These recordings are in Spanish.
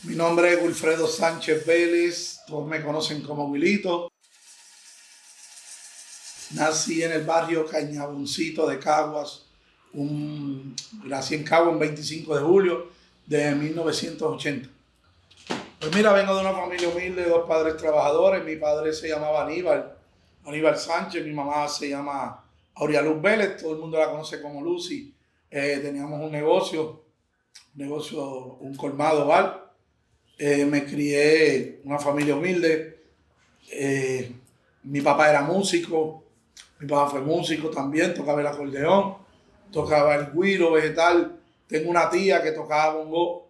Mi nombre es Wilfredo Sánchez Vélez, todos me conocen como Wilito. Nací en el barrio Cañaboncito de Caguas, nací en Caguas un 25 de julio de 1980. Pues mira, vengo de una familia humilde, dos padres trabajadores. Mi padre se llamaba Aníbal Sánchez, mi mamá se llama Aurea Luz Vélez, todo el mundo la conoce como Lucy. Teníamos un negocio, un colmado bar. Me crié en una familia humilde. Mi papá era músico, mi papá fue músico también, tocaba el acordeón, tocaba el güiro vegetal. Tengo una tía que tocaba bongo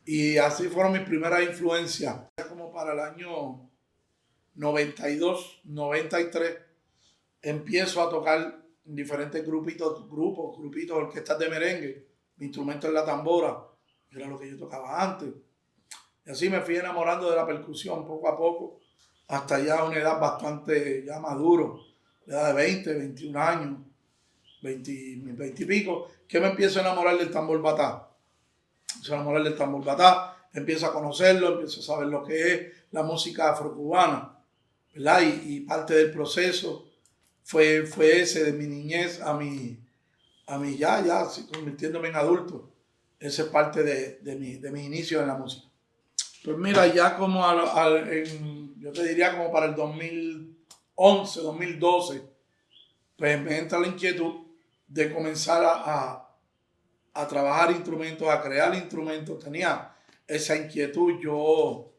y así fueron mis primeras influencias. Como para el año 92, 93, empiezo a tocar en diferentes grupitos, orquestas de merengue. Mi instrumento es la tambora, que era lo que yo tocaba antes. Y así me fui enamorando de la percusión poco a poco, hasta ya una edad bastante ya maduro, la edad de 20, 21 años, 20 y pico, que me empiezo a enamorar del tambor batá. Empiezo a conocerlo, empiezo a saber lo que es la música afrocubana, ¿verdad? Y parte del proceso fue ese de mi niñez a mi ya convirtiéndome en adulto. Esa es parte de mi inicio en la música. Pues mira, ya como yo te diría como para el 2011, 2012, pues me entra la inquietud de comenzar a trabajar instrumentos, a crear instrumentos. Tenía esa inquietud. Yo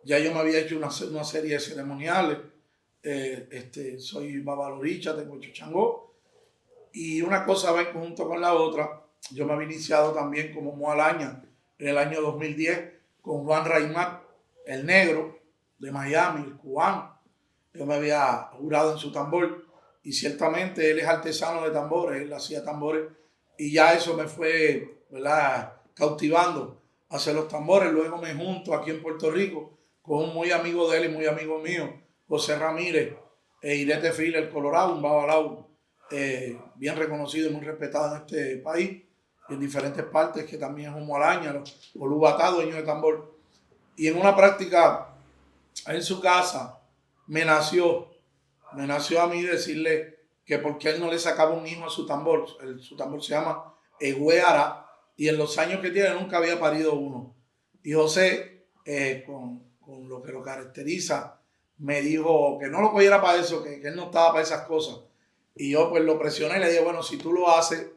me había hecho una serie de ceremoniales. Soy babaloricha, tengo changó. Y una cosa va en conjunto con la otra. Yo me había iniciado también como mualaña en el año 2010 con Juan Raimar, el negro de Miami, el cubano. Yo me había jurado en su tambor y ciertamente él es artesano de tambores, él hacía tambores y ya eso me fue, ¿verdad?, cautivando a hacer los tambores. Luego me junto aquí en Puerto Rico con un muy amigo de él y muy amigo mío, José Ramírez, Irete Fil, el Colorado, un babalao bien reconocido y muy respetado en este país y en diferentes partes, que también es un moalaña, Olubatá, dueño de tambor. Y en una práctica en su casa me nació a mí decirle que por qué él no le sacaba un hijo a su tambor. Su tambor se llama Egueara y en los años que tiene nunca había parido uno. Y José, con lo que lo caracteriza, me dijo que no lo cogiera para eso, que él no estaba para esas cosas. Y yo pues lo presioné y le dije, bueno, si tú lo haces,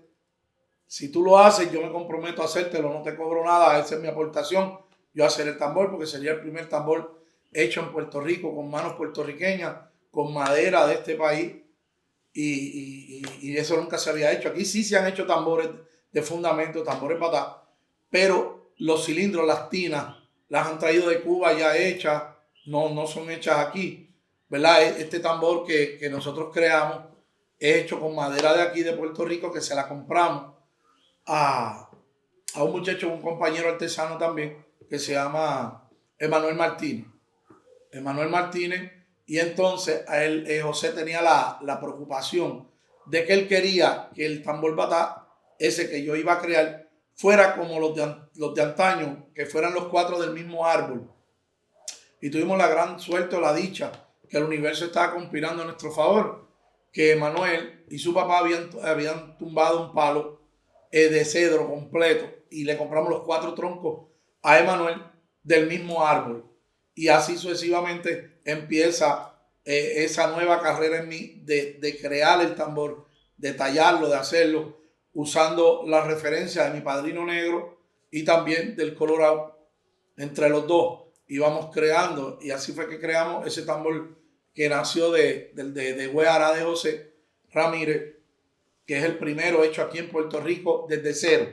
yo me comprometo a hacértelo, no te cobro nada, esa es mi aportación, yo hacer el tambor, porque sería el primer tambor hecho en Puerto Rico, con manos puertorriqueñas, con madera de este país, y eso nunca se había hecho. Aquí sí se han hecho tambores de fundamento, tambores batá, pero los cilindros, las tinas, las han traído de Cuba ya hechas, no son hechas aquí, ¿verdad? Este tambor que nosotros creamos es hecho con madera de aquí de Puerto Rico, que se la compramos a, a un muchacho, un compañero artesano también, que se llama Emanuel Martínez. Emanuel Martínez, y entonces a él, José tenía la preocupación de que él quería que el tambor batá, ese que yo iba a crear, fuera como los de antaño, que fueran los cuatro del mismo árbol. Y tuvimos la gran suerte o la dicha que el universo estaba conspirando a nuestro favor, que Emanuel y su papá habían tumbado un palo de cedro completo y le compramos los cuatro troncos a Emanuel del mismo árbol. Y así sucesivamente empieza esa nueva carrera en mí de crear el tambor, de tallarlo, de hacerlo, usando la referencia de mi padrino negro y también del Colorado. Entre los dos íbamos creando, y así fue que creamos ese tambor que nació de Gueara de José Ramírez, que es el primero hecho aquí en Puerto Rico desde cero,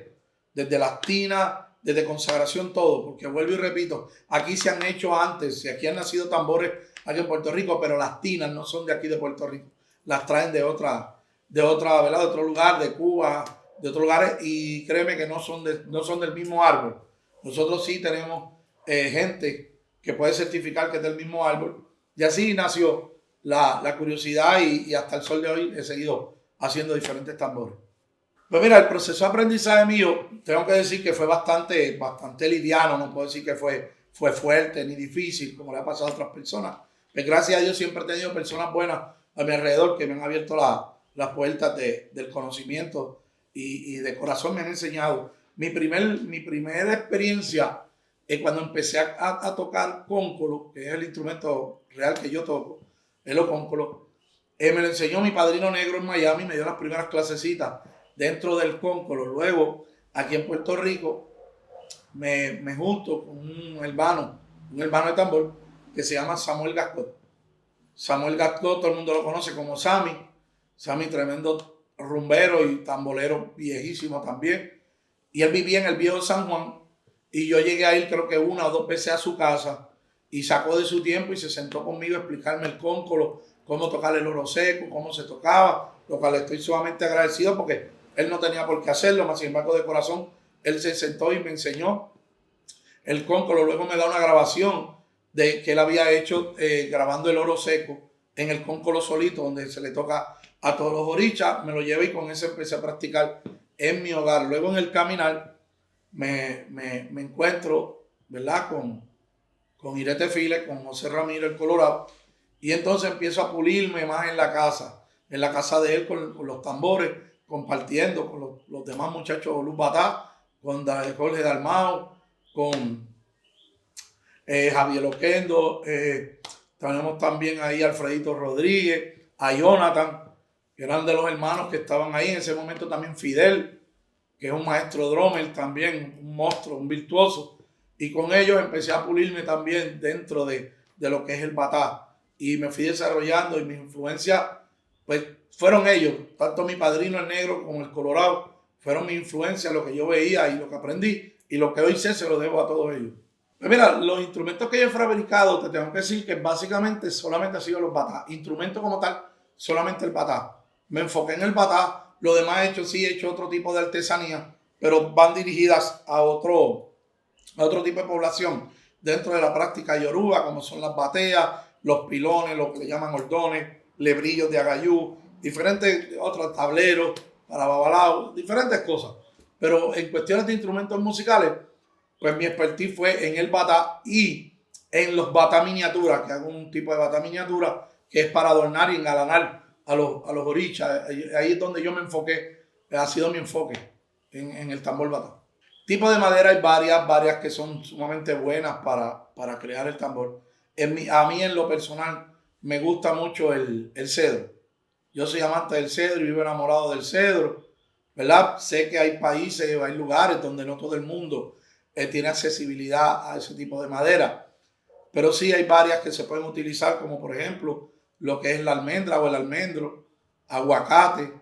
desde las tinas, desde consagración, todo, porque vuelvo y repito, aquí se han hecho antes, y aquí han nacido tambores aquí en Puerto Rico, pero las tinas no son de aquí de Puerto Rico, las traen de otra, ¿verdad?, de otro lugar, de Cuba, de otros lugares, y créeme que no son del mismo árbol. Nosotros sí tenemos gente que puede certificar que es del mismo árbol, y así nació la curiosidad, y hasta el sol de hoy he seguido haciendo diferentes tambores. Pues mira, el proceso de aprendizaje mío, tengo que decir que fue bastante liviano, no puedo decir que fue fuerte ni difícil, como le ha pasado a otras personas. Pues gracias a Dios siempre he tenido personas buenas a mi alrededor que me han abierto las puertas del conocimiento y de corazón me han enseñado. Mi primera experiencia es cuando empecé a tocar cóncolo, que es el instrumento real que yo toco, es lo cóncolo. Me lo enseñó mi padrino negro en Miami, me dio las primeras clasecitas dentro del cóncolo. Luego, aquí en Puerto Rico, me junto con un hermano de tambor que se llama Samuel Gascot. Samuel Gascot, todo el mundo lo conoce como Sammy. Sammy, tremendo rumbero y tambolero viejísimo también. Y él vivía en el viejo San Juan. Y yo llegué a ir creo que 1 o 2 veces a su casa y sacó de su tiempo y se sentó conmigo a explicarme el cóncolo, cómo tocar el oro seco, cómo se tocaba, lo cual estoy sumamente agradecido porque él no tenía por qué hacerlo, más sin embargo de corazón, él se sentó y me enseñó el cóncolo. Luego me da una grabación de que él había hecho grabando el oro seco en el cóncolo solito, donde se le toca a todos los orichas. Me lo llevé y con eso empecé a practicar en mi hogar. Luego en el caminar me encuentro, ¿verdad? Con Irete Files, con José Ramiro el Colorado, y entonces empiezo a pulirme más en la casa de él con los tambores, compartiendo con los demás muchachos, Luz Batá, con Jorge Dalmao, con Javier Oquendo, tenemos también ahí a Alfredito Rodríguez, a Jonathan, que eran de los hermanos que estaban ahí en ese momento, también Fidel, que es un maestro drummer también, un monstruo, un virtuoso, y con ellos empecé a pulirme también dentro de lo que es el batá, y me fui desarrollando y mis influencias, pues fueron ellos, tanto mi padrino el negro como el colorado, fueron mis influencias, lo que yo veía y lo que aprendí, y lo que hoy sé se lo debo a todos ellos. Pues mira, los instrumentos que yo he fabricado, te tengo que decir que básicamente solamente han sido los batá, instrumentos como tal, solamente el batá. Me enfoqué en el batá, lo demás he hecho otro tipo de artesanía, pero van dirigidas a otro tipo de población dentro de la práctica yoruba, como son las bateas, los pilones, lo que le llaman hordones, lebrillos de agayú, diferentes otros tableros para babalao, diferentes cosas. Pero en cuestiones de instrumentos musicales, pues mi expertise fue en el batá y en los batá miniaturas, que hago un tipo de batá miniatura que es para adornar y engalanar a los orichas. Ahí es donde yo me enfoqué, ha sido mi enfoque en el tambor batá. Tipo de madera hay varias que son sumamente buenas para crear el tambor. A mí en lo personal me gusta mucho el cedro. Yo soy amante del cedro y vivo enamorado del cedro, ¿verdad? Sé que hay países, hay lugares donde no todo el mundo tiene accesibilidad a ese tipo de madera, pero sí hay varias que se pueden utilizar, como por ejemplo lo que es la almendra o el almendro, aguacate,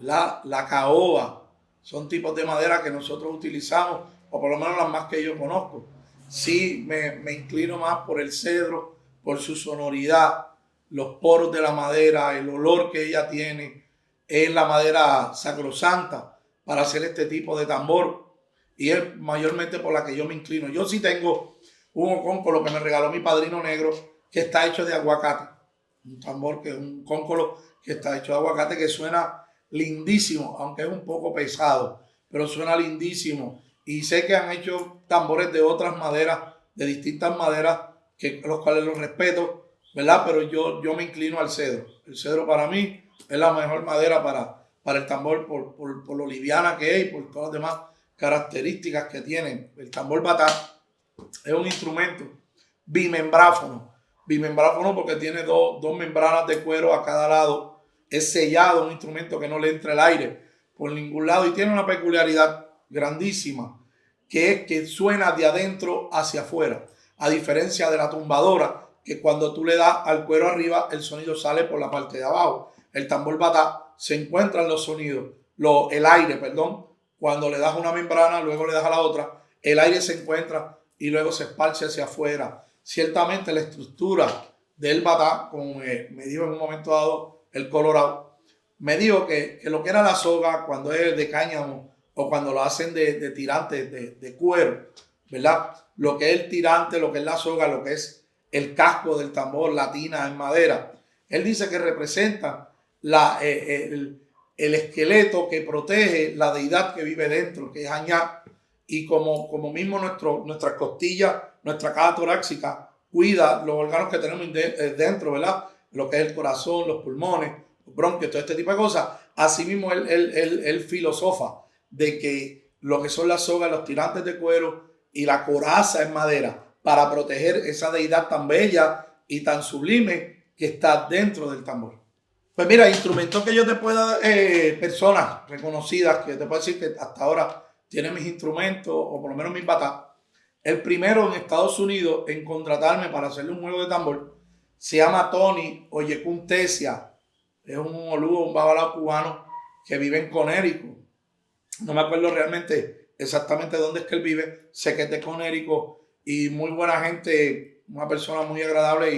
la caoba. Son tipos de madera que nosotros utilizamos, o por lo menos las más que yo conozco. Sí me inclino más por el cedro, por su sonoridad, los poros de la madera, el olor que ella tiene. Es la madera sacrosanta para hacer este tipo de tambor. Y es mayormente por la que yo me inclino. Yo sí tengo un ocóncolo que me regaló mi padrino negro, que está hecho de aguacate. Un tambor que es un cóncolo que está hecho de aguacate, que suena lindísimo, aunque es un poco pesado, pero suena lindísimo. Y sé que han hecho tambores de otras maderas, de distintas maderas, que los cuales los respeto, ¿verdad? Pero yo me inclino al cedro. El cedro para mí es la mejor madera para el tambor por lo liviana que es y por todas las demás características que tiene. El tambor batá es un instrumento bimembráfono. Bimembráfono porque tiene dos membranas de cuero a cada lado. Es sellado, un instrumento que no le entra el aire por ningún lado y tiene una peculiaridad grandísima, que es que suena de adentro hacia afuera, a diferencia de la tumbadora, que cuando tú le das al cuero arriba, el sonido sale por la parte de abajo. El tambor batá se encuentran los sonidos, el aire, perdón, cuando le das una membrana, luego le das a la otra, el aire se encuentra y luego se esparce hacia afuera. Ciertamente la estructura del batá, como me dijo en un momento dado el Colorado, me dijo que lo que era la soga cuando es de cáñamo o cuando lo hacen de tirantes de cuero, ¿verdad? Lo que es el tirante, lo que es la soga, lo que es el casco del tambor, la tina en madera. Él dice que representa el esqueleto que protege la deidad que vive dentro, que es Añá, y como mismo nuestras costillas, nuestra caja torácica cuida los órganos que tenemos dentro, ¿verdad? Lo que es el corazón, los pulmones, los bronquios, todo este tipo de cosas. Asimismo, él filosofa de que lo que son las sogas, los tirantes de cuero y la coraza en madera para proteger esa deidad tan bella y tan sublime que está dentro del tambor. Pues mira, instrumentos que yo te pueda, personas reconocidas que te puedo decir que hasta ahora tienen mis instrumentos o por lo menos mis batas. El primero en Estados Unidos en contratarme para hacerle un juego de tambor se llama Tony Oyekun Tesia. Es un oluo, un babalao cubano que vive en Connecticut. No me acuerdo realmente exactamente dónde es que él vive. Sé que es de Connecticut y muy buena gente, una persona muy agradable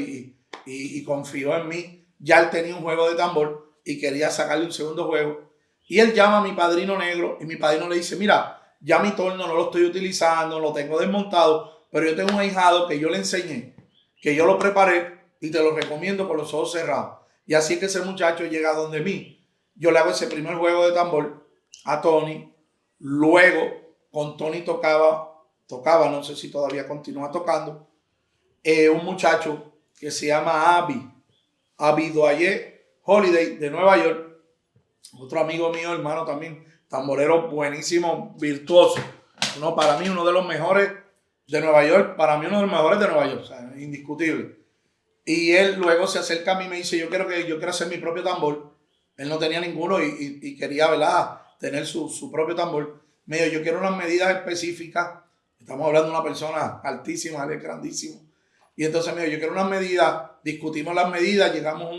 y confió en mí. Ya él tenía un juego de tambor y quería sacarle un segundo juego. Y él llama a mi padrino negro y mi padrino le dice, mira, ya mi torno no lo estoy utilizando, lo tengo desmontado, pero yo tengo un ahijado que yo le enseñé, que yo lo preparé y te lo recomiendo con los ojos cerrados. Y así es que ese muchacho llega donde mí. Yo le hago ese primer juego de tambor a Tony. Luego con Tony tocaba, no sé si todavía continúa tocando, un muchacho que se llama Avi Doye Holiday de Nueva York. Otro amigo mío, hermano también, tamborero buenísimo, virtuoso. No, para mí uno de los mejores de Nueva York, para mí uno de los mejores de Nueva York, o sea, indiscutible. Y él luego se acerca a mí y me dice, yo quiero hacer mi propio tambor. Él no tenía ninguno y quería, ¿verdad?, tener su propio tambor. Me dijo, yo quiero unas medidas específicas. Estamos hablando de una persona altísima, él es grandísimo. Y entonces me dijo, yo quiero unas medidas, discutimos las medidas, llegamos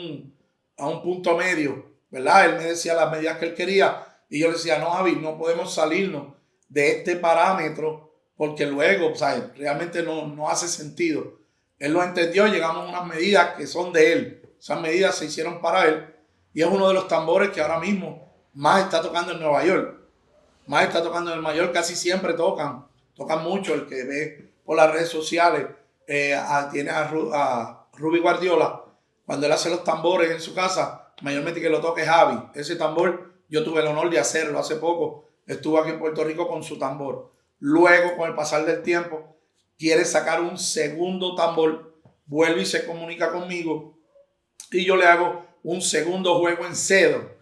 a un punto medio, ¿verdad? Él me decía las medidas que él quería y yo le decía, no, Javi, no podemos salirnos de este parámetro porque luego, ¿sabes?, realmente no hace sentido. Él lo entendió, llegamos a unas medidas que son de él. Esas medidas se hicieron para él y es uno de los tambores que ahora mismo más está tocando en Nueva York. Más está tocando en Nueva York, casi siempre tocan mucho. El que ve por las redes sociales tiene a Ruby Guardiola. Cuando él hace los tambores en su casa, mayormente que lo toque Javi. Ese tambor yo tuve el honor de hacerlo hace poco. Estuvo aquí en Puerto Rico con su tambor. Luego, con el pasar del tiempo, quiere sacar un segundo tambor, vuelve y se comunica conmigo y yo le hago un segundo juego en cedro,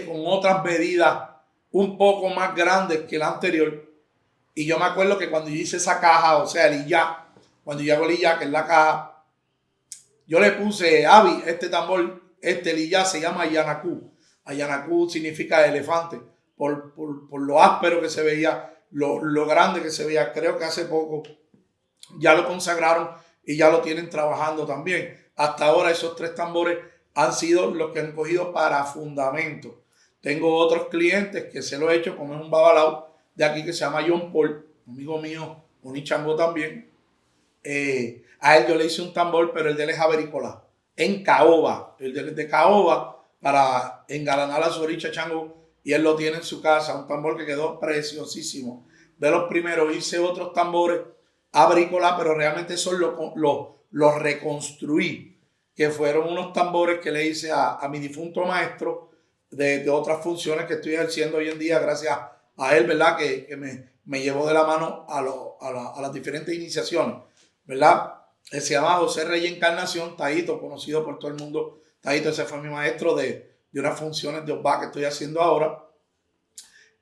con otras medidas un poco más grandes que el anterior. Y yo me acuerdo que cuando yo hice esa caja, o sea, el Iyá, cuando yo hago el Iyá, que es la caja, yo le puse, Avi, este tambor, el Iyá se llama Ayanacú. Ayanacú significa elefante, por lo áspero que se veía, lo grande que se veía. Creo que hace poco ya lo consagraron y ya lo tienen trabajando también. Hasta ahora esos 3 tambores han sido los que han cogido para fundamento. Tengo otros clientes que se lo he hecho, como es un babalao de aquí que se llama John Paul, amigo mío, un chango también. A él yo le hice un tambor, pero el de él es Avericolá, en caoba. El de él es de caoba para engalanar a su oricha chango y él lo tiene en su casa. Un tambor que quedó preciosísimo. De los primeros hice otros tambores Avericolá, pero realmente eso los reconstruí, que fueron unos tambores que le hice a mi difunto maestro de otras funciones que estoy ejerciendo hoy en día, gracias a él, ¿verdad? Que me llevó de la mano a las diferentes iniciaciones, ¿verdad? Él se llama José Rey Encarnación, Taito, conocido por todo el mundo. Taito, ese fue mi maestro de unas funciones de Obá que estoy haciendo ahora.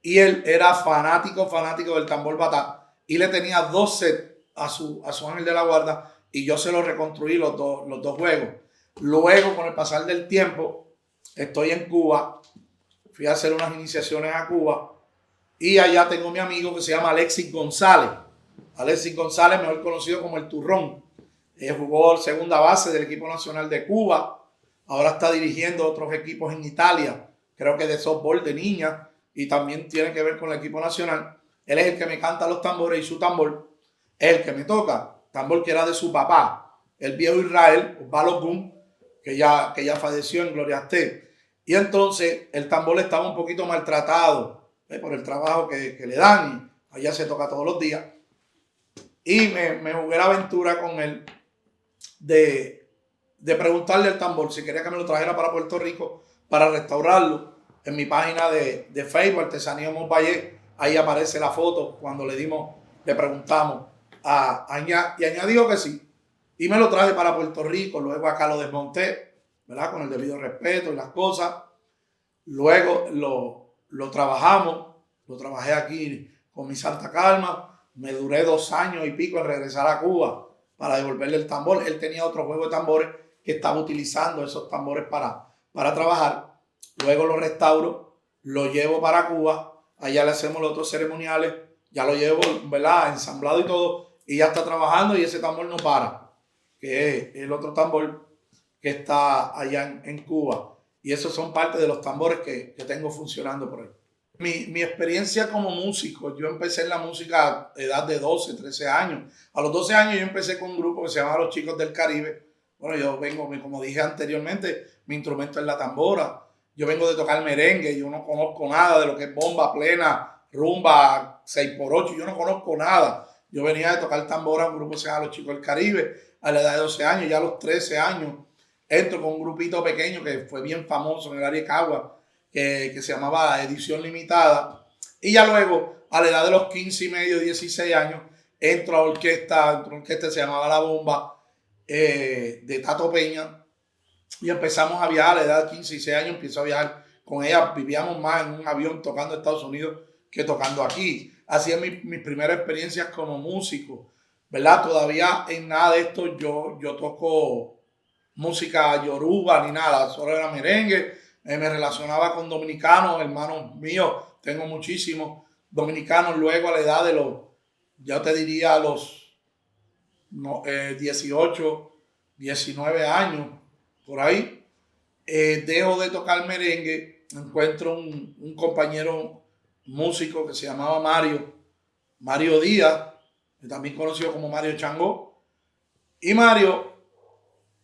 Y él era fanático del tambor batá. Y le tenía 2 sets a su ángel de la guarda. Y yo se los reconstruí los dos juegos. Luego, con el pasar del tiempo, estoy en Cuba. Fui a hacer unas iniciaciones a Cuba. Y allá tengo mi amigo que se llama Alexis González. Alexis González, mejor conocido como el Turrón. Él jugó segunda base del equipo nacional de Cuba. Ahora está dirigiendo otros equipos en Italia. Creo que de softball de niñas. Y también tiene que ver con el equipo nacional. Él es el que me canta los tambores y su tambor es el que me toca. Tambor que era de su papá, el viejo Israel, Osvaldo Boom, que ya falleció en Gloria esté. Y entonces el tambor estaba un poquito maltratado por el trabajo que le dan. Y allá se toca todos los días. Y me jugué la aventura con él de preguntarle al tambor si quería que me lo trajera para Puerto Rico para restaurarlo. en mi página de Facebook, Artesanía Valle, ahí aparece la foto cuando le preguntamos a Aña, y Aña dijo que sí. Y me lo traje para Puerto Rico, luego acá lo desmonté, ¿verdad? Con el debido respeto y las cosas. Luego lo trabajamos, lo trabajé aquí con mi santa calma. Me duré 2 años y pico en regresar a Cuba para devolverle el tambor. Él tenía otro juego de tambores que estaba utilizando esos tambores para trabajar. Luego lo restauro, lo llevo para Cuba. Allá le hacemos los otros ceremoniales. Ya lo llevo, ¿verdad? Ensamblado y todo. Y ya está trabajando y ese tambor no para, que es el otro tambor que está allá en Cuba. Y esos son parte de los tambores que tengo funcionando por ahí. Mi experiencia como músico, yo empecé en la música a edad de 12, 13 años. A los 12 años yo empecé con un grupo que se llamaba Los Chicos del Caribe. Bueno, yo vengo, como dije anteriormente, mi instrumento es la tambora. Yo vengo de tocar merengue, yo no conozco nada de lo que es bomba plena, rumba, 6x8, yo no conozco nada. Yo venía de tocar tambora, un grupo que se llama Los Chicos del Caribe, a la edad de 12 años, ya a los 13 años entro con un grupito pequeño que fue bien famoso en el área de Cagua, que se llamaba Edición Limitada. Y ya luego, a la edad de los 15 y medio, 16 años, entro a orquesta que se llamaba La Bomba, de Tato Peña, y empezamos a viajar. A la edad de 15 y 16 años empiezo a viajar con ella. Vivíamos más en un avión tocando en Estados Unidos que tocando aquí. Así es mis primeras experiencias como músico, ¿verdad? Todavía en nada de esto yo toco música yoruba ni nada, solo era merengue. Me relacionaba con dominicanos, hermanos míos, tengo muchísimos dominicanos. Luego a la edad de yo te diría a los 18, 19 años, por ahí, dejo de tocar merengue, encuentro un compañero músico que se llamaba Mario Díaz, también conocido como Mario Changó, y Mario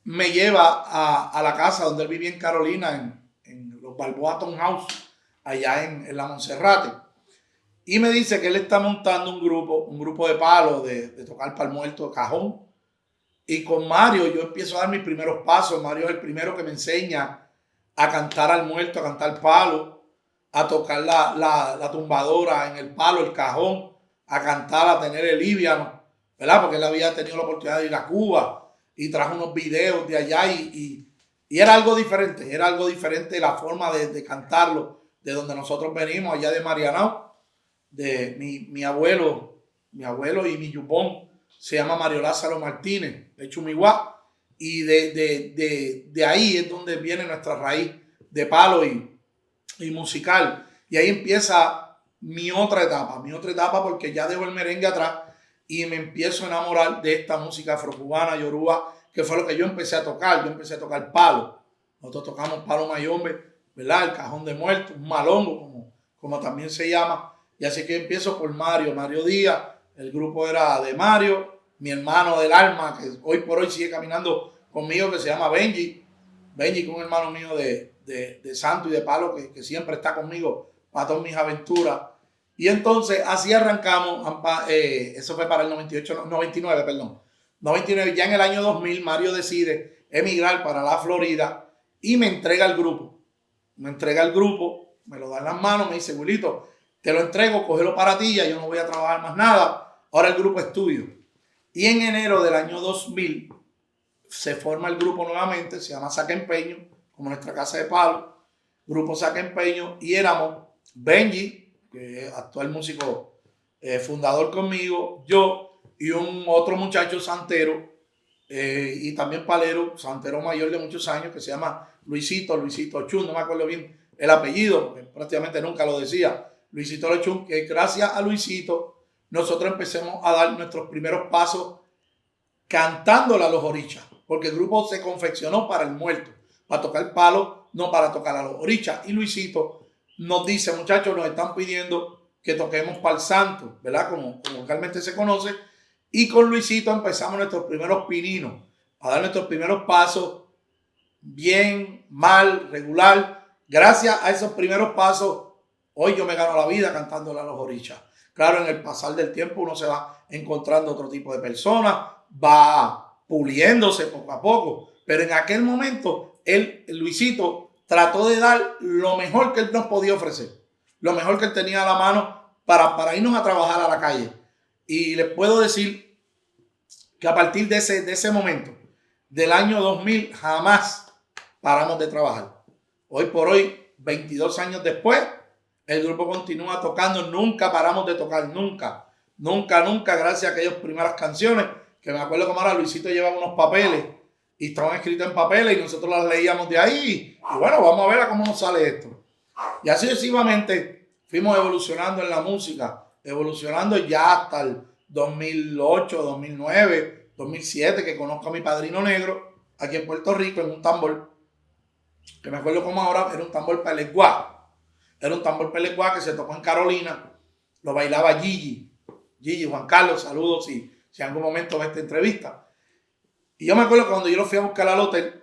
me lleva a la casa donde él vivía en Carolina, en los Balboa House, allá en la Monserrate. Y me dice que él está montando un grupo de palos, de tocar para el muerto de cajón. Y con Mario yo empiezo a dar mis primeros pasos. Mario es el primero que me enseña a cantar al muerto, a cantar palo, a tocar la tumbadora en el palo, el cajón, a cantar, a tener el líviano, ¿verdad? Porque él había tenido la oportunidad de ir a Cuba y trajo unos videos de allá y era algo diferente la forma de cantarlo, de donde nosotros venimos, allá de Marianao, de mi abuelo y mi yupón se llama Mario Lázaro Martínez, de Chumihuá, y de ahí es donde viene nuestra raíz de palo y musical. Y ahí empieza mi otra etapa, porque ya dejo el merengue atrás y me empiezo a enamorar de esta música afrocubana, yoruba, que fue lo que yo empecé a tocar. Yo empecé a tocar palo. Nosotros tocamos palo mayombe, ¿verdad? El cajón de muerto, un malongo, como también se llama. Y así que empiezo por Mario Díaz. El grupo era de Mario, mi hermano del alma, que hoy por hoy sigue caminando conmigo, que se llama Benji, que es un hermano mío de santo y de palo, que siempre está conmigo para todas mis aventuras. Y entonces así arrancamos, eso fue para el 99, perdón. 99, ya en el año 2000 Mario decide emigrar para la Florida y me entrega el grupo. Me lo da en las manos, me dice, Wilito, te lo entrego, cógelo para ti, ya yo no voy a trabajar más nada, ahora el grupo es tuyo. Y en enero del año 2000 se forma el grupo nuevamente, se llama Saca Empeño, como nuestra casa de palo, grupo Saca Empeño, y éramos Benji, que es actual músico fundador conmigo, yo y un otro muchacho santero, y también palero, santero mayor de muchos años, que se llama Luisito Ochun, no me acuerdo bien el apellido, porque prácticamente nunca lo decía, Luisito Ochun, que gracias a Luisito nosotros empecemos a dar nuestros primeros pasos cantándole a los orichas, porque el grupo se confeccionó para el muerto, para tocar palo, no para tocar a los orichas. Y Luisito nos dice, muchachos, nos están pidiendo que toquemos para el santo, ¿verdad? Como localmente se conoce. Y con Luisito empezamos nuestros primeros pininos, a dar nuestros primeros pasos, bien, mal, regular. Gracias a esos primeros pasos, hoy yo me gano la vida cantándole a los orichas. Claro, en el pasar del tiempo uno se va encontrando otro tipo de personas, va puliéndose poco a poco. Pero en aquel momento, Luisito, trató de dar lo mejor que él nos podía ofrecer, lo mejor que él tenía a la mano para irnos a trabajar a la calle. Y les puedo decir que a partir de ese momento, del año 2000, jamás paramos de trabajar. Hoy por hoy, 22 años después, el grupo continúa tocando, nunca paramos de tocar, nunca, gracias a aquellas primeras canciones, que me acuerdo como ahora Luisito llevaba unos papeles y estaban escritos en papeles y nosotros las leíamos de ahí y bueno, vamos a ver a cómo nos sale esto. Y así sucesivamente fuimos evolucionando en la música, evolucionando ya hasta el 2008, 2009, 2007, que conozco a mi padrino negro aquí en Puerto Rico en un tambor, que me acuerdo como ahora, era un tambor peleguá. Era un tambor peleguá que se tocó en Carolina, lo bailaba Gigi, Juan Carlos, saludos si en algún momento ve esta entrevista. Y yo me acuerdo que cuando yo lo fui a buscar al hotel,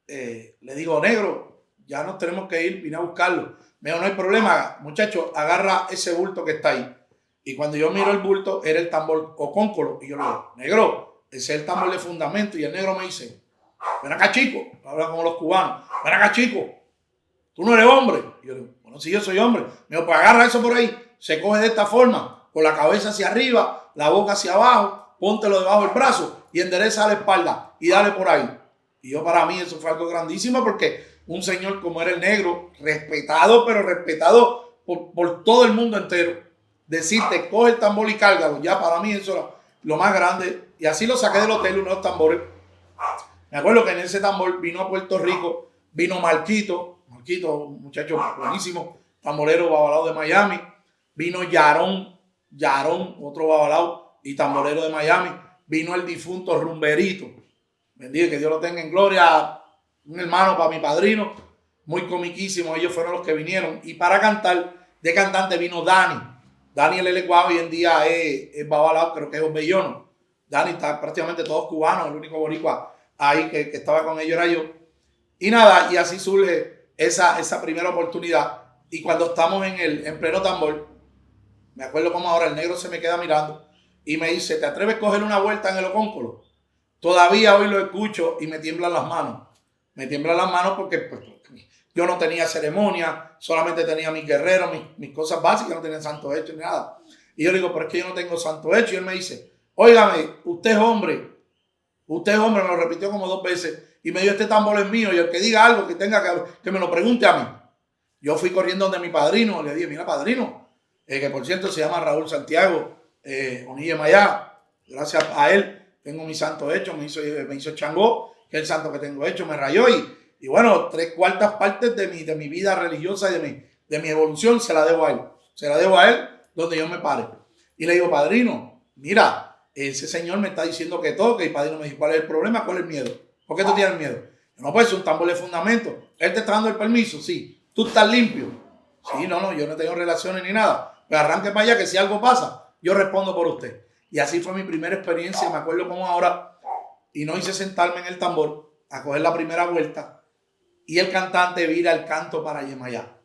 le digo, negro, ya nos tenemos que ir, vine a buscarlo. Me dijo, no hay problema, muchacho, agarra ese bulto que está ahí. Y cuando yo miro el bulto, era el tambor ocóncolo. Y yo le digo, negro, ese es el tambor de fundamento. Y el negro me dice, ven acá, chico, hablan como los cubanos, ven acá, chico, tú no eres hombre. Y yo le digo, bueno, sí, yo soy hombre. Me dijo, pues agarra eso por ahí, se coge de esta forma, con la cabeza hacia arriba, la boca hacia abajo, póntelo debajo del brazo y endereza la espalda y dale por ahí. Y yo, para mí eso fue algo grandísimo, porque un señor como era el negro, respetado, pero respetado por todo el mundo entero, decirte, coge el tambor y cárgalo, ya para mí eso era lo más grande. Y así lo saqué del hotel, unos tambores. Me acuerdo que en ese tambor vino a Puerto Rico, vino Marquito, un muchacho buenísimo, tamborero babalao de Miami. Vino Yarón, otro babalao y tamborero de Miami. Vino el difunto Rumberito. Bendiga, que Dios lo tenga en gloria. Un hermano para mi padrino, muy comiquísimo. Ellos fueron los que vinieron. Y para cantar, de cantante vino Dani. Dani el Eleguá hoy en día es babalao, creo que es Bellono. Dani está prácticamente todos cubanos, el único boricua ahí que estaba con ellos era yo. Y nada, y así surge esa primera oportunidad. Y cuando estamos en pleno tambor, me acuerdo como ahora el negro se me queda mirando y me dice, ¿te atreves a coger una vuelta en el ocóncolo? Todavía hoy lo escucho y me tiemblan las manos. Me tiemblan las manos porque pues, yo no tenía ceremonia, solamente tenía mis guerreros, mis cosas básicas, no tenía santo hecho ni nada. Y yo le digo, pero es que yo no tengo santo hecho. Y él me dice, óigame, usted es hombre, me lo repitió como 2 veces y me dio este tambor es mío y el que diga algo que tenga que me lo pregunte a mí. Yo fui corriendo donde mi padrino, le dije, mira padrino, que por cierto se llama Raúl Santiago, Onille Mayá, gracias a él tengo mi santo hecho, me hizo Changó, que es el santo que tengo hecho, me rayó y bueno, 3/4 partes de mi vida religiosa y de mi evolución se la debo a él, donde yo me pare. Y le digo, padrino, mira, ese señor me está diciendo que toque. Y padrino me dijo, ¿cuál es el problema? ¿Cuál es el miedo? ¿Por qué tú tienes miedo? No, pues es un tambor de fundamento. Él te está dando el permiso, sí. ¿Tú estás limpio? Sí, no, yo no tengo relaciones ni nada. Pero arranque para allá que si algo pasa, yo respondo por usted. Y así fue mi primera experiencia, me acuerdo como ahora. Y no hice sentarme en el tambor a coger la primera vuelta. Y el cantante vira el canto para Yemayá.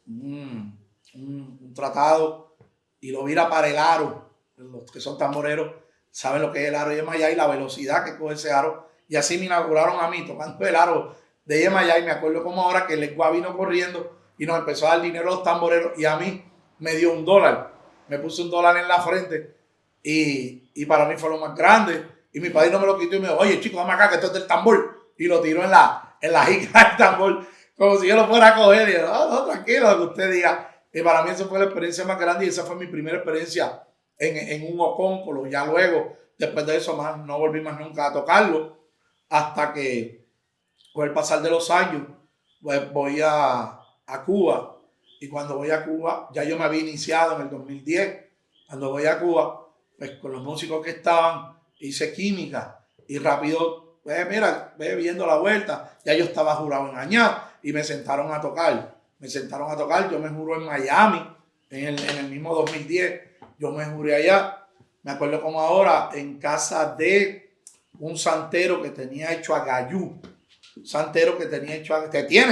Un tratado. Y lo vira para el aro. Los que son tamboreros saben lo que es el aro de Yemayá y la velocidad que coge ese aro. Y así me inauguraron a mí tocando el aro de Yemayá. Y me acuerdo como ahora que el Legua vino corriendo y nos empezó a dar dinero a los tamboreros. Y a mí me dio $1. Me puso $1 en la frente. Y para mí fue lo más grande. Y mi padre no me lo quitó y me dijo, oye chico, dame acá que esto es del tambor. Y lo tiró en la jica del tambor, como si yo lo fuera a coger. Y yo, no, tranquilo, lo que usted diga. Y para mí esa fue la experiencia más grande y esa fue mi primera experiencia en un ocóncolo. Ya luego, después de eso, no volví más nunca a tocarlo. Hasta que, con el pasar de los años, pues voy a Cuba. Y cuando voy a Cuba, ya yo me había iniciado en el 2010. Cuando voy a Cuba, pues con los músicos que estaban, hice química y rápido, mira, viendo la vuelta, ya yo estaba jurado en Añá y me sentaron a tocar. Yo me juro en Miami, en el mismo 2010, yo me juré allá. Me acuerdo como ahora, en casa de un santero que tenía hecho a Gayú.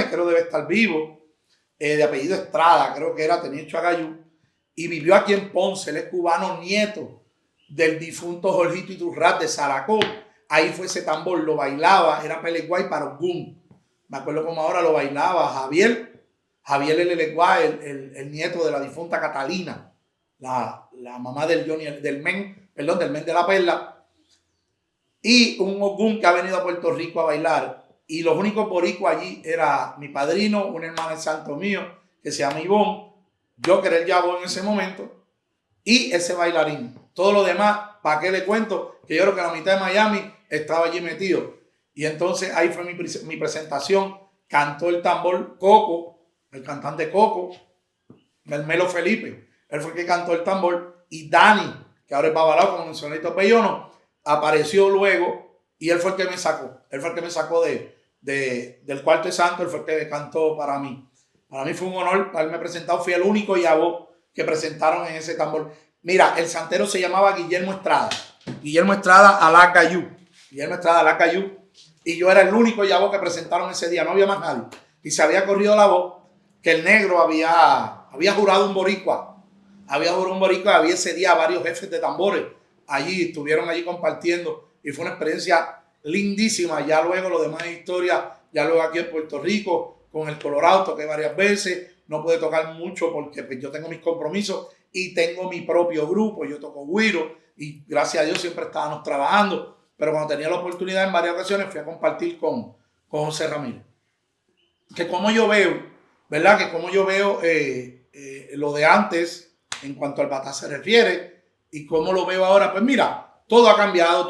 Creo debe estar vivo, de apellido Estrada, creo que tenía hecho a Gayú. Y vivió aquí en Ponce, él es cubano, nieto del difunto Jorgito Iturrate de Saracó. ahí fue ese tambor, lo bailaba, era Peleguay para Ogún. Me acuerdo como ahora lo bailaba Javier el Eleguá, el nieto de la difunta Catalina, la mamá del Johnny, del Men de la Perla, y un Ogún que ha venido a Puerto Rico a bailar. Y los únicos boricuas allí era mi padrino, un hermano de santo mío, que se llama Ivón, yo que era el Yabo en ese momento, y ese bailarín. Todo lo demás, ¿para qué le cuento? Que yo creo que la mitad de Miami estaba allí metido. Y entonces ahí fue mi presentación. Cantó el tambor Coco, el cantante Coco, el Melo Felipe. Él fue el que cantó el tambor. Y Dani, que ahora es babalao, como mencionó Lito Pellono, apareció luego y él fue el que me sacó. Él fue el que me sacó del Cuarto de Santo. Él fue el que cantó para mí. Para mí fue un honor haberme presentado. Fui el único Yabo que presentaron en ese tambor. Mira, el santero se llamaba Guillermo Estrada. Guillermo Estrada Alacayú. Guillermo Estrada Alacayú. Y yo era el único Yabo que presentaron ese día. No había más nadie. Y se había corrido la voz que el negro había jurado un boricua. Había jurado un boricua. Había ese día varios jefes de tambores. Allí estuvieron allí compartiendo. Y fue una experiencia lindísima. Ya luego lo demás es historia. Ya luego aquí en Puerto Rico con el Colorado toqué varias veces. No pude tocar mucho porque pues, yo tengo mis compromisos y tengo mi propio grupo. Yo toco güiro y gracias a Dios siempre estábamos trabajando. Pero cuando tenía la oportunidad en varias ocasiones fui a compartir con José Ramírez. Que como yo veo, ¿verdad? Que como yo veo lo de antes en cuanto al batá se refiere y cómo lo veo ahora. Pues mira, todo ha cambiado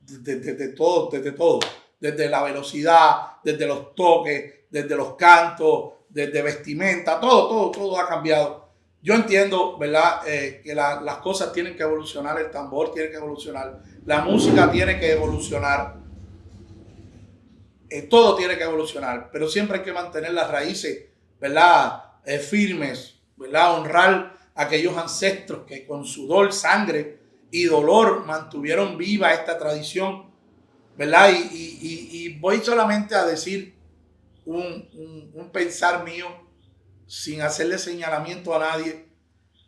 desde todo. Desde la velocidad, desde los toques, desde los cantos, desde vestimenta, todo ha cambiado. Yo entiendo, ¿verdad? Que las cosas tienen que evolucionar, el tambor tiene que evolucionar, la música tiene que evolucionar, todo tiene que evolucionar, pero siempre hay que mantener las raíces, ¿verdad? Firmes, ¿verdad? Honrar a aquellos ancestros que con sudor, sangre y dolor mantuvieron viva esta tradición, ¿verdad? Y voy solamente a decir un pensar mío sin hacerle señalamiento a nadie.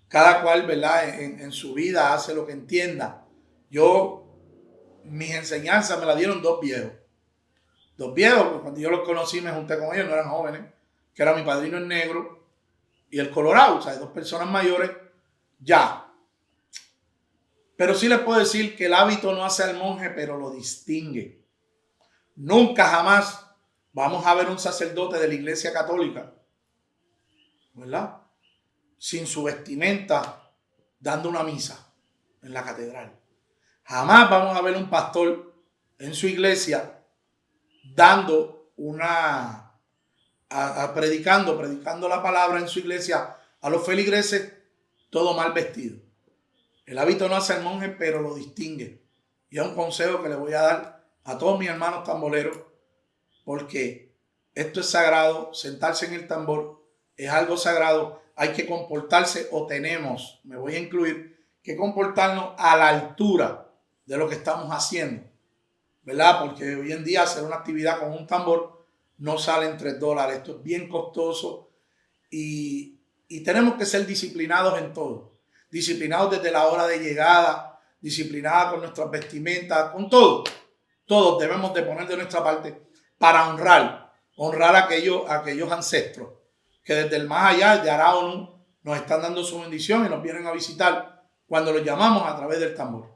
Cada cual, ¿verdad? En su vida hace lo que entienda. Mis enseñanzas me las dieron dos viejos. Dos viejos, porque cuando yo los conocí me junté con ellos, no eran jóvenes, que era mi padrino el negro y el Colorado, o sea, dos personas mayores, ya. Pero sí les puedo decir que el hábito no hace al monje, pero lo distingue. Nunca jamás vamos a ver un sacerdote de la Iglesia Católica, ¿verdad? Sin su vestimenta, dando una misa en la catedral. Jamás vamos a ver un pastor en su iglesia dando predicando la palabra en su iglesia a los feligreses, todo mal vestido. El hábito no hace al monje, pero lo distingue. Y es un consejo que le voy a dar a todos mis hermanos tamboleros, porque esto es sagrado, sentarse en el tambor es algo sagrado, hay que comportarse me voy a incluir, que comportarnos a la altura de lo que estamos haciendo, ¿verdad? Porque hoy en día hacer una actividad con un tambor no sale en $3, esto es bien costoso y tenemos que ser disciplinados en todo, disciplinados desde la hora de llegada, disciplinados con nuestras vestimentas, con todo. Todos debemos de poner de nuestra parte para honrar a aquellos ancestros que desde el más allá, de Araonu, nos están dando su bendición y nos vienen a visitar cuando los llamamos a través del tambor.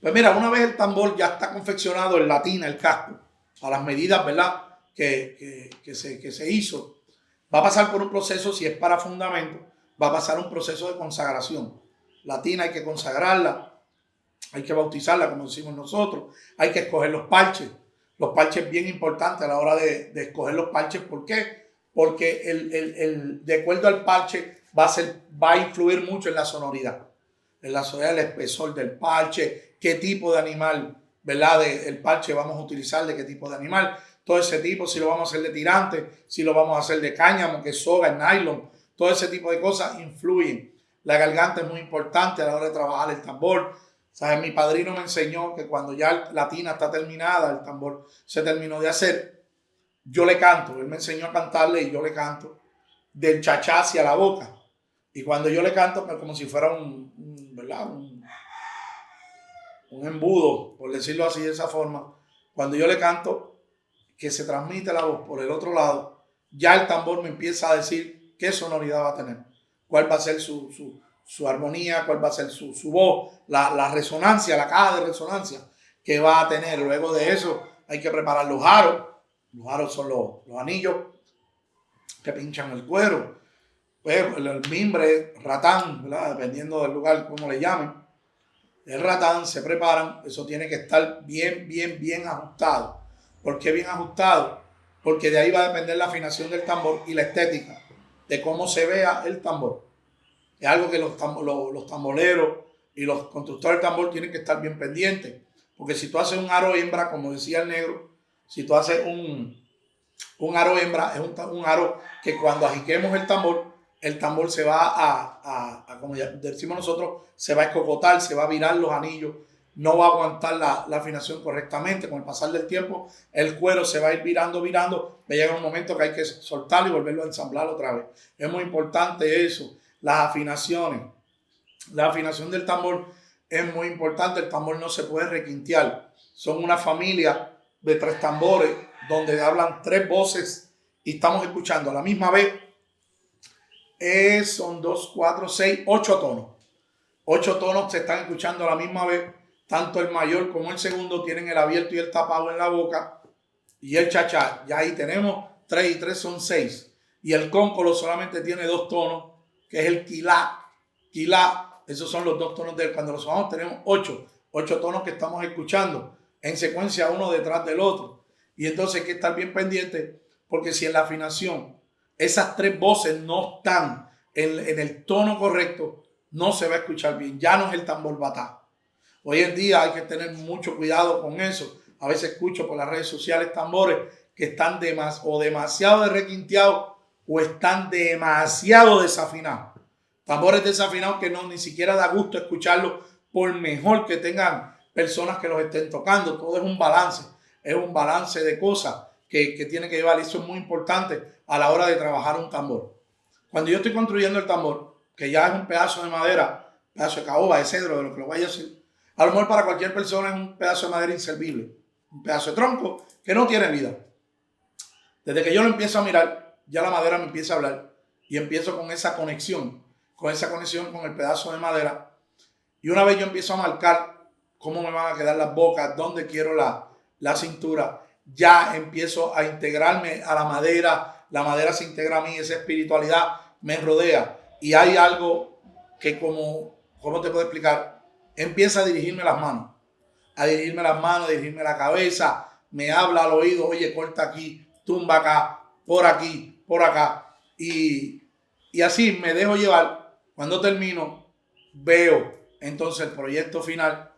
Pues mira, una vez el tambor ya está confeccionado en latina, el casco, a las medidas, ¿verdad?, que se hizo, va a pasar por un proceso, si es para fundamento, va a pasar un proceso de consagración. La tina hay que consagrarla, hay que bautizarla, como decimos nosotros, hay que escoger los parches. Los parches bien importantes a la hora de escoger los parches. ¿Por qué? Porque de acuerdo al parche va a influir mucho en la sonoridad. En la sonoridad, el espesor del parche, qué tipo de animal, ¿verdad? El parche vamos a utilizar, de qué tipo de animal. Todo ese tipo, si lo vamos a hacer de tirante, si lo vamos a hacer de cáñamo, que es soga, nylon, todo ese tipo de cosas influyen. La garganta es muy importante a la hora de trabajar el tambor. ¿Sabes? Mi padrino me enseñó que cuando ya la tina está terminada, el tambor se terminó de hacer, yo le canto. Él me enseñó a cantarle y yo le canto del chachá hacia la boca. Y cuando yo le canto, pues como si fuera ¿verdad? un embudo, por decirlo así de esa forma. Cuando yo le canto, que se transmite la voz por el otro lado, ya el tambor me empieza a decir qué sonoridad va a tener, cuál va a ser su armonía, cuál va a ser su voz, la resonancia, la caja de resonancia que va a tener. Luego de eso hay que preparar los aros. Los aros son los anillos que pinchan el cuero. Pues el mimbre, ratán, ¿verdad? Dependiendo del lugar, como le llamen. El ratán se preparan, eso tiene que estar bien ajustado. ¿Por qué bien ajustado? Porque de ahí va a depender la afinación del tambor y la estética de cómo se vea el tambor. Es algo que los tamboleros y los constructores del tambor tienen que estar bien pendientes. Porque si tú haces un aro hembra, como decía el negro, si tú haces un aro hembra, es un aro que cuando ajiquemos el tambor se va como ya decimos nosotros, se va a escocotar, se va a virar los anillos, no va a aguantar la afinación correctamente. Con el pasar del tiempo, el cuero se va a ir virando, va a llegar un momento que hay que soltarlo y volverlo a ensamblar otra vez. Es muy importante eso, las afinaciones. La afinación del tambor es muy importante, el tambor no se puede requintear. Son una familia de 3 tambores donde hablan 3 voces y estamos escuchando a la misma vez. Son 2, 4, 6, 8 tonos. 8 tonos se están escuchando a la misma vez. Tanto el mayor como el segundo tienen el abierto y el tapado en la boca. Y el chachá, ya ahí tenemos 3 y 3 son 6. Y el cóncolo solamente tiene 2 tonos, que es el quilá. Quilá, esos son los 2 tonos del. Cuando los sumamos tenemos 8 tonos que estamos escuchando en secuencia uno detrás del otro. Y entonces hay que estar bien pendiente, porque si en la afinación esas 3 voces no están en el tono correcto, no se va a escuchar bien. Ya no es el tambor batá. Hoy en día hay que tener mucho cuidado con eso. A veces escucho por las redes sociales tambores que están demasiado requinteados o están demasiado desafinados. Tambores desafinados que no ni siquiera da gusto escucharlos, por mejor que tengan personas que los estén tocando. Todo es un balance de cosas que tiene que llevar. Y eso es muy importante a la hora de trabajar un tambor. Cuando yo estoy construyendo el tambor, que ya es un pedazo de madera, pedazo de caoba, de cedro, de lo que lo vaya a hacer, a lo mejor para cualquier persona es un pedazo de madera inservible, un pedazo de tronco que no tiene vida. Desde que yo lo empiezo a mirar, ya la madera me empieza a hablar y empiezo con esa conexión con el pedazo de madera. Y una vez yo empiezo a marcar cómo me van a quedar las bocas, dónde quiero la cintura, ya empiezo a integrarme a la madera se integra a mí, esa espiritualidad me rodea. Y hay algo que ¿cómo te puedo explicar? Empieza a dirigirme las manos, a dirigirme la cabeza, me habla al oído, oye, corta aquí, tumba acá, por aquí, por acá. Y así me dejo llevar. Cuando termino, veo entonces el proyecto final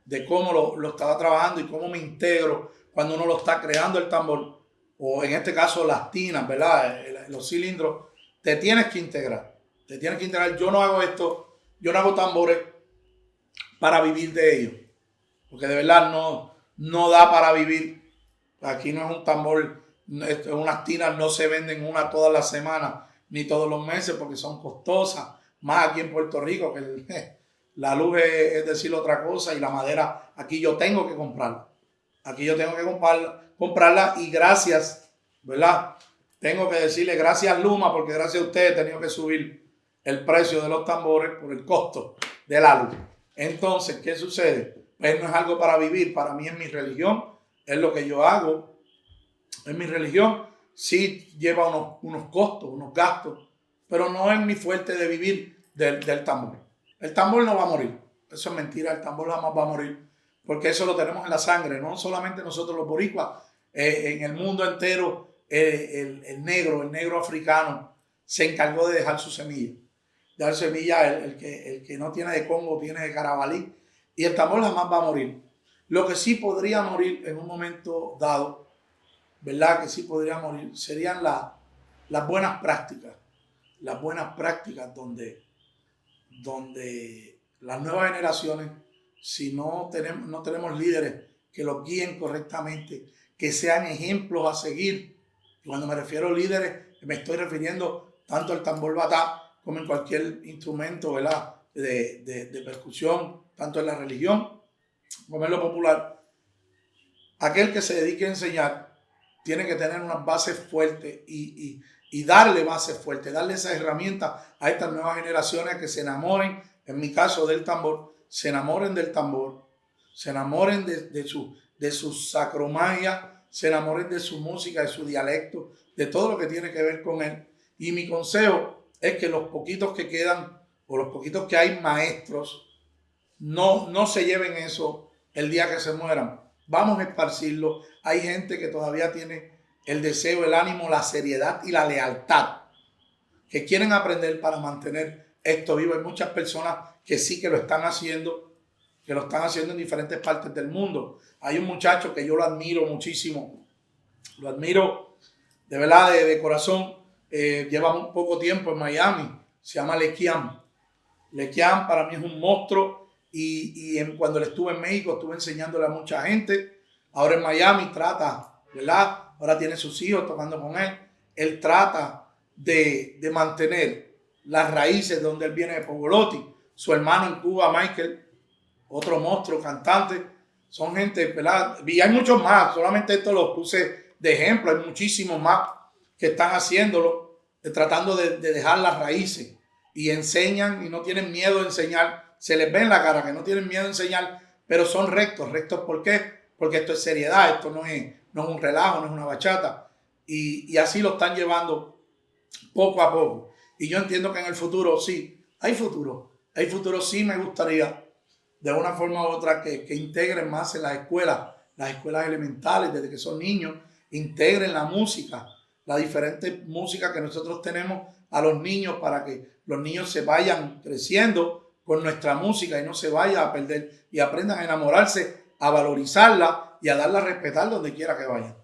de cómo lo estaba trabajando y cómo me integro cuando uno lo está creando el tambor, o en este caso las tinas, ¿verdad? Los cilindros, te tienes que integrar. Yo no hago esto, yo no hago tambores para vivir de ellos, porque de verdad no da para vivir. Aquí no es un tambor, unas tinas no se venden una todas las semanas ni todos los meses porque son costosas, más aquí en Puerto Rico que la luz es decir otra cosa, y la madera aquí yo tengo que comprarla. Aquí yo tengo que comprarla y gracias, ¿verdad? Tengo que decirle gracias Luma, porque gracias a ustedes he tenido que subir el precio de los tambores por el costo de la luz. Entonces, ¿qué sucede? Pues no es algo para vivir, para mí es mi religión, es lo que yo hago, es mi religión. Sí lleva unos costos, unos gastos, pero no es mi fuerte de vivir del tambor. El tambor no va a morir, eso es mentira, el tambor jamás va a morir, porque eso lo tenemos en la sangre, no solamente nosotros los boricuas, en el mundo entero el negro africano se encargó de dejar su semilla. Dejar semilla, el que no tiene de Congo tiene de Carabalí, y el tambor jamás va a morir. Lo que sí podría morir en un momento dado, ¿verdad? Que sí podría morir, serían las buenas prácticas. Las buenas prácticas donde las nuevas generaciones, si no tenemos líderes que los guíen correctamente, que sean ejemplos a seguir. Cuando me refiero a líderes, me estoy refiriendo tanto al tambor batá como en cualquier instrumento, ¿verdad? de percusión, tanto en la religión ponerlo popular, aquel que se dedique a enseñar tiene que tener unas bases fuertes y darle bases fuertes, darle esas herramientas a estas nuevas generaciones que se enamoren, en mi caso del tambor, se enamoren del tambor, se enamoren de su sacromagia, se enamoren de su música, de su dialecto, de todo lo que tiene que ver con él. Y mi consejo es que los poquitos que quedan o los poquitos que hay maestros, no se lleven eso el día que se mueran. Vamos a esparcirlo. Hay gente que todavía tiene el deseo, el ánimo, la seriedad y la lealtad, que quieren aprender para mantener esto vivo. Hay muchas personas que sí que lo están haciendo en diferentes partes del mundo. Hay un muchacho que yo lo admiro muchísimo, lo admiro de verdad, de corazón. Lleva un poco tiempo en Miami, se llama Lequiam. Lequiam para mí es un monstruo cuando él estuve en México estuve enseñándole a mucha gente. Ahora en Miami trata, ¿verdad? Ahora tiene sus hijos tocando con él. Él trata de mantener las raíces de donde él viene de Pogolotti. Su hermano en Cuba, Michael, otro monstruo cantante. Son gente, ¿verdad? Y hay muchos más, solamente esto los puse de ejemplo. Hay muchísimos más que están haciéndolo, tratando de dejar las raíces y enseñan y no tienen miedo de enseñar. Se les ve en la cara que no tienen miedo de enseñar, pero son rectos. ¿Rectos por qué? Porque esto es seriedad, esto no es un relajo, no es una bachata. Y así lo están llevando poco a poco. Y yo entiendo que en el futuro sí, hay futuro. Hay futuro, sí me gustaría de una forma u otra que integren más en las escuelas elementales, desde que son niños, integren la música, la diferente música que nosotros tenemos a los niños para que los niños se vayan creciendo con nuestra música y no se vayan a perder y aprendan a enamorarse, a valorizarla y a darla a respetar donde quiera que vayan.